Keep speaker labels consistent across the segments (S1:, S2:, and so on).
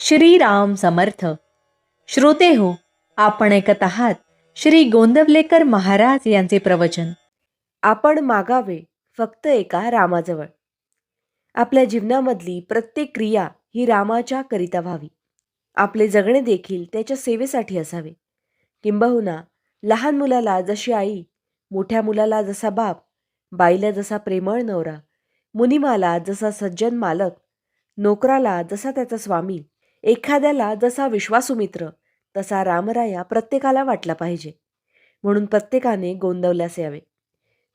S1: श्रीराम समर्थ. श्रोते हो, आपण ऐकत आहात श्री गोंदवलेकर महाराज यांचे प्रवचन.
S2: आपण मागावे फक्त एका रामाजवळ. आपल्या जीवनामधली प्रत्येक क्रिया ही रामाच्या करिता व्हावी. आपले जगणे देखील त्याच्या सेवेसाठी असावे. किंबहुना लहान मुलाला जशी आई, मोठ्या मुलाला जसा बाप, बाईला जसा प्रेमळ नवरा, मुनिमाला जसा सज्जन मालक, नोकराला जसा त्याचा स्वामी, एखाद्याला जसा विश्वासू मित्र, तसा रामराया प्रत्येकाला वाटला पाहिजे. म्हणून प्रत्येकाने गोंदवल्यास यावे.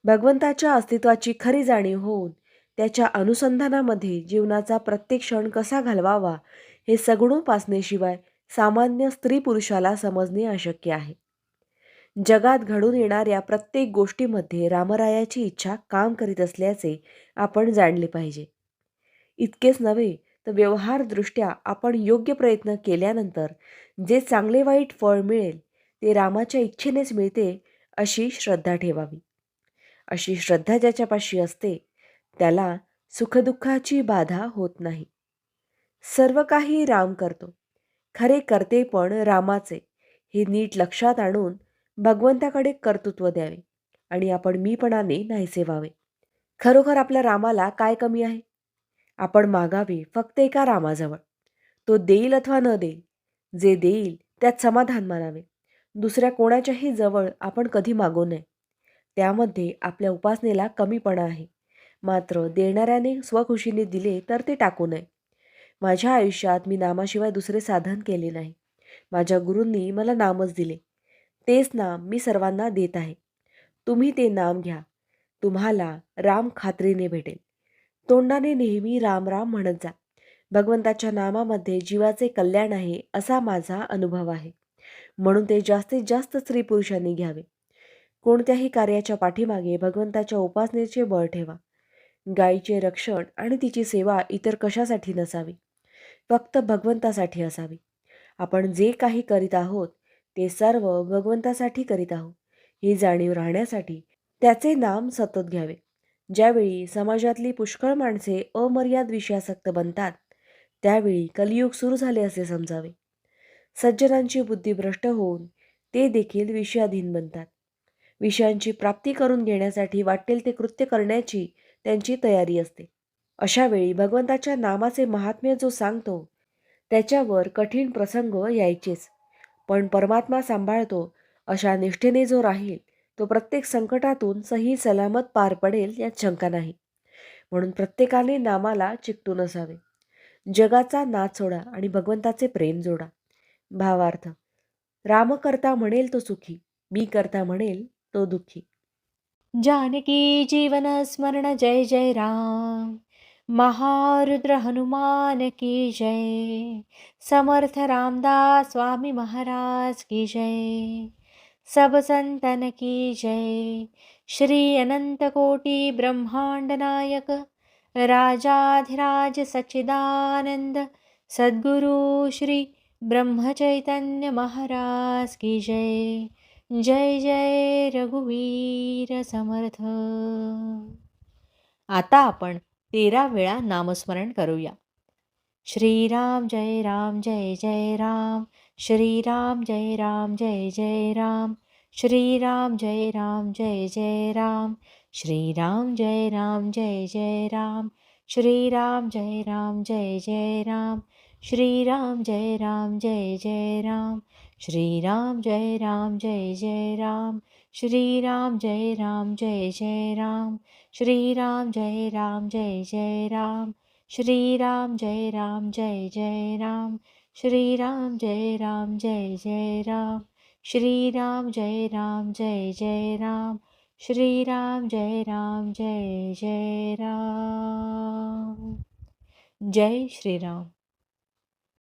S2: भगवंताच्या अस्तित्वाची खरी जाणीव होऊन त्याच्या अनुसंधानामध्ये जीवनाचा प्रत्येक क्षण कसा घालवावा हे सगुणोपासनेशिवाय सामान्य स्त्री पुरुषाला समजणे अशक्य आहे. जगात घडून येणाऱ्या प्रत्येक गोष्टीमध्ये रामरायाची इच्छा काम करीत असल्याचे आपण जाणले पाहिजे. इतकेच नव्हे तर व्यवहारदृष्ट्या आपण योग्य प्रयत्न केल्यानंतर जे चांगले वाईट फळ मिळेल ते रामाच्या इच्छेनेच मिळते अशी श्रद्धा ठेवावी. अशी श्रद्धा ज्याच्यापाशी असते त्याला सुखदुःखाची बाधा होत नाही. सर्व काही राम करतो, खरे करते पण रामाचे हे नीट लक्षात आणून भगवंताकडे कर्तृत्व द्यावे आणि आपण मीपणाने नाहीसे व्हावे. खरोखर आपल्या रामाला काय कमी आहे? आपण मागावे फक्त एका रामाजवळ. तो देईल अथवा न देईल, जे देईल त्यात समाधान मानावे. दुसऱ्या कोणाच्याही जवळ आपण कधी मागू नये. त्यामध्ये आपल्या उपासनेला कमीपणा आहे. मात्र देणाऱ्याने स्वखुशीने दिले तर ते टाकू नये. माझ्या आयुष्यात मी नामाशिवाय दुसरे साधन केले नाही. माझ्या गुरूंनी मला नामच दिले. तेच नाम मी सर्वांना देत आहे. तुम्ही ते नाम घ्या. तुम्हाला राम खात्रीने भेटेल. तोंडाने नेहमी राम राम म्हणत जा. भगवंताच्या नामामध्ये जीवाचे कल्याण आहे असा माझा अनुभव आहे. म्हणून ते जास्तीत जास्त स्त्री पुरुषांनी घ्यावे. कोणत्याही कार्याच्या पाठीमागे भगवंताच्या उपासनेचे बळ ठेवा. गायीचे रक्षण आणि तिची सेवा इतर कशासाठी नसावी, फक्त भगवंतासाठी असावी. आपण जे काही करीत आहोत ते सर्व भगवंतासाठी करीत आहोत ही जाणीव राहण्यासाठी त्याचे नाम सतत घ्यावे. ज्यावेळी समाजातली पुष्कळ माणसे अमर्याद विषयासक्त बनतात त्यावेळी कलियुग सुरू झाले असे समजावे. सज्जनांची बुद्धी भ्रष्ट होऊन ते देखील विषयाधीन बनतात. विषयांची प्राप्ती करून घेण्यासाठी वाटेल ते कृत्य करण्याची त्यांची तयारी असते. अशा वेळी भगवंताच्या नामाचे महात्म्य जो सांगतो त्याच्यावर कठीण प्रसंग यायचेच. पण परमात्मा सांभाळतो अशा निष्ठेने जो राहील तो प्रत्येक संकटातून सही सलामत पार पडेल यात शंका नाही. म्हणून प्रत्येकाने नामाला चिकटून असावे. जगाचा नाद सोडा आणि भगवंताचे प्रेम जोडा. भावार्थ, राम करता म्हणेल तो सुखी, मी करता म्हणेल तो दुःखी.
S1: जानकी जीवन स्मरण जय जय राम. महारुद्र हनुमान की जय. समर्थ रामदास स्वामी महाराज की जय. सब संतन की जय. श्री अनंत कोटि ब्रह्मांड नायक राजाधिराज सच्चिदानंद सद्गुरु श्री ब्रह्मचैतन्य महाराज की जय. जय जय रघुवीर समर्थ. आता आपण 13 वेळा नामस्मरण करूया. श्रीराम जय राम जय जय राम. श्रीराम जय राम जय जय राम. श्रीराम जय राम जय जय राम. श्रीराम जय राम जय जय राम. श्रीराम जय राम जय जय राम. श्रीराम जय राम जय जय राम. श्रीराम जय राम जय जय राम. श्रीराम जय राम जय जय राम. श्रीराम जय राम जय जय राम. श्रीराम जय राम जय जय राम. श्रीराम जय राम जय जय राम. श्रीराम जय राम जय जय राम. श्रीराम जय राम जय जय राम. जय श्रीराम.